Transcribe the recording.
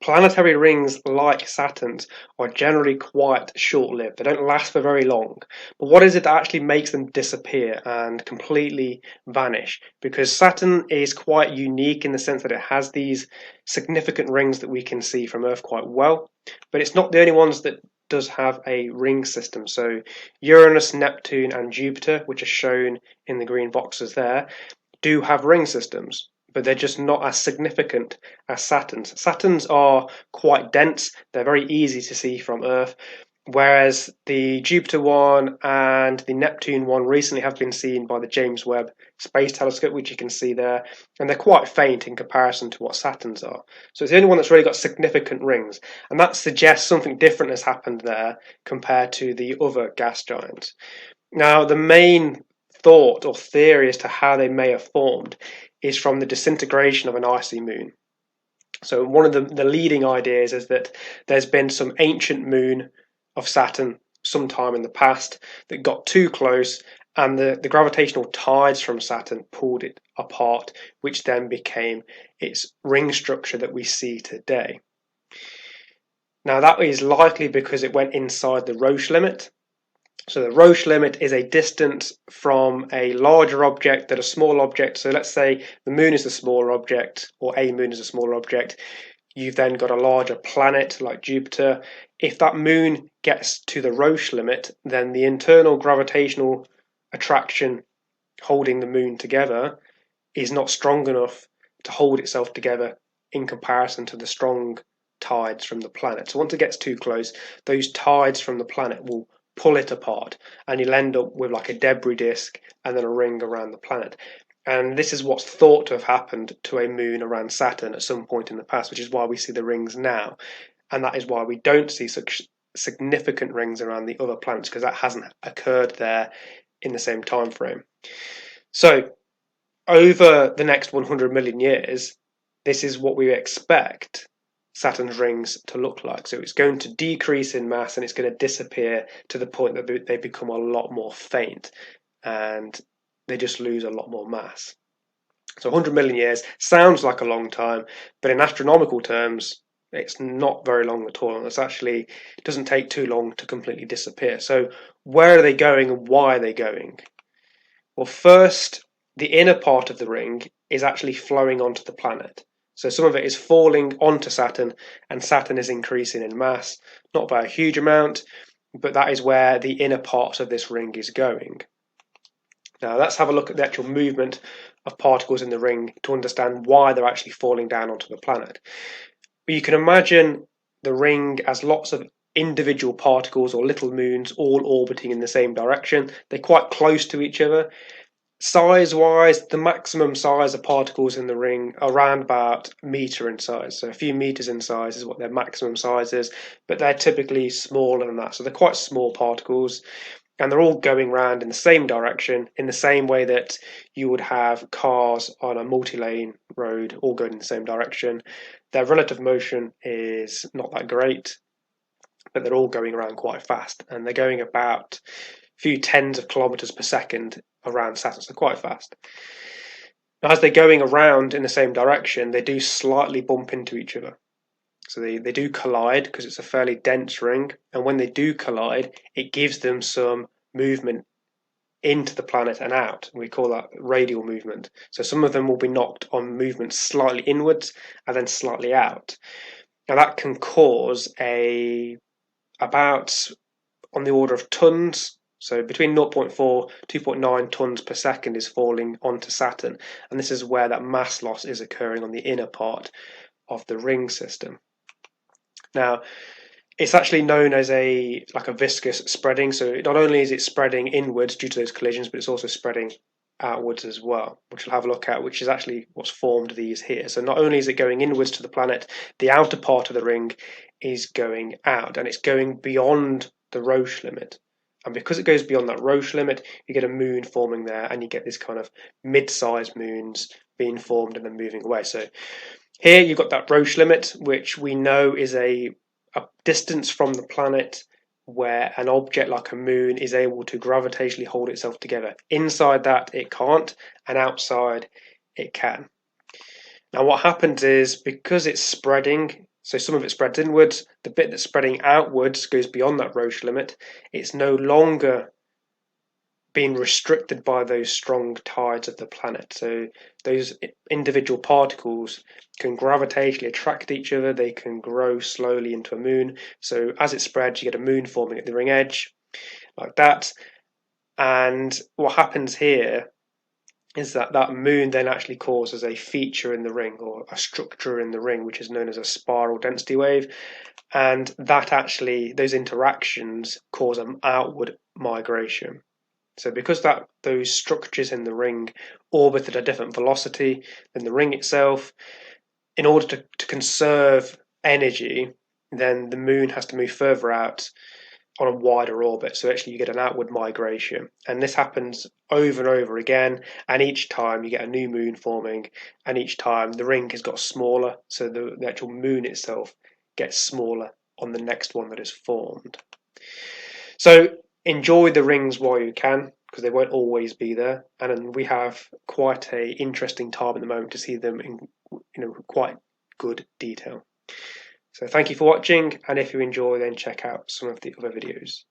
Planetary rings like Saturn's are generally quite short-lived. They don't last for very long. But what is it that actually makes them disappear and completely vanish? Because Saturn is quite unique in the sense that it has these significant rings that we can see from Earth quite well, but it's not the only ones that does have a ring system. So Uranus, Neptune and Jupiter, which are shown in the green boxes there, do have ring systems, but they're just not as significant as Saturn's. Saturn's are quite dense, they're very easy to see from Earth, whereas the Jupiter one and the Neptune one recently have been seen by the James Webb Space Telescope, which you can see there, and they're quite faint in comparison to what Saturn's are. So it's the only one that's really got significant rings, and that suggests something different has happened there compared to the other gas giants. Now, the main thought or theory as to how they may have formed is from the disintegration of an icy moon. So one of the leading ideas is that there's been some ancient moon of Saturn sometime in the past that got too close, and the gravitational tides from Saturn pulled it apart, which then became its ring structure that we see today. Now that is likely because it went inside the Roche limit. So the Roche limit is a distance from a larger object that a small object. So let's say the moon is the smaller object, or a moon is a smaller object. You've then got a larger planet like Jupiter. If that moon gets to the Roche limit, then the internal gravitational attraction holding the moon together is not strong enough to hold itself together in comparison to the strong tides from the planet. So once it gets too close, those tides from the planet will pull it apart, and you'll end up with like a debris disk and then a ring around the planet. And this is what's thought to have happened to a moon around Saturn at some point in the past, which is why we see the rings now. And that is why we don't see such significant rings around the other planets, because that hasn't occurred there in the same time frame. So over the next 100 million years, this is what we expect Saturn's rings to look like. So it's going to decrease in mass and it's going to disappear to the point that they become a lot more faint and they just lose a lot more mass. So 100 million years sounds like a long time, but in astronomical terms, it's not very long at all. And it doesn't take too long to completely disappear. So where are they going and why are they going? Well, first, the inner part of the ring is actually flowing onto the planet. So some of it is falling onto Saturn, and Saturn is increasing in mass, not by a huge amount, but that is where the inner part of this ring is going. Now let's have a look at the actual movement of particles in the ring to understand why they're actually falling down onto the planet. But you can imagine the ring as lots of individual particles or little moons all orbiting in the same direction. They're quite close to each other. Size-wise, the maximum size of particles in the ring are around about a metre in size. So a few metres in size is what their maximum size is, but they're typically smaller than that. So they're quite small particles, and they're all going around in the same direction, in the same way that you would have cars on a multi-lane road all going in the same direction. Their relative motion is not that great, but they're all going around quite fast, and they're going about a few tens of kilometres per second around Saturn, so quite fast. Now, as they're going around in the same direction, they do slightly bump into each other. So they do collide because it's a fairly dense ring, and when they do collide, it gives them some movement into the planet and out. We call that radial movement. So some of them will be knocked on movement slightly inwards and then slightly out. Now that can cause about on the order of tons. So between 0.4 2.9 tons per second is falling onto Saturn, and this is where that mass loss is occurring on the inner part of the ring system. Now, it's actually known as a viscous spreading. So not only is it spreading inwards due to those collisions, but it's also spreading outwards as well, which we'll have a look at, which is actually what's formed these here. So not only is it going inwards to the planet, the outer part of the ring is going out, and it's going beyond the Roche limit. And because it goes beyond that Roche limit, you get a moon forming there, and you get this kind of mid-sized moons being formed and then moving away. So here you've got that Roche limit, which we know is a distance from the planet where an object like a moon is able to gravitationally hold itself together. Inside that it can't, and outside it can. Now what happens is, because it's spreading, So some of it spreads inwards. The bit that's spreading outwards goes beyond that Roche limit. It's no longer being restricted by those strong tides of the planet. So those individual particles can gravitationally attract each other. They can grow slowly into a moon. So as it spreads, you get a moon forming at the ring edge, like that. And what happens here is that that moon then actually causes a feature in the ring, or a structure in the ring, which is known as a spiral density wave. And that actually, those interactions cause an outward migration. So because that those structures in the ring orbit at a different velocity than the ring itself, in order to conserve energy, then the moon has to move further out on a wider orbit. So actually you get an outward migration. And this happens over and over again. And each time you get a new moon forming, and each time the ring has got smaller. So the actual moon itself gets smaller on the next one that is formed. So enjoy the rings while you can, because they won't always be there, and we have quite a interesting time at the moment to see them in quite good detail. So thank you for watching, and if you enjoy, then check out some of the other videos.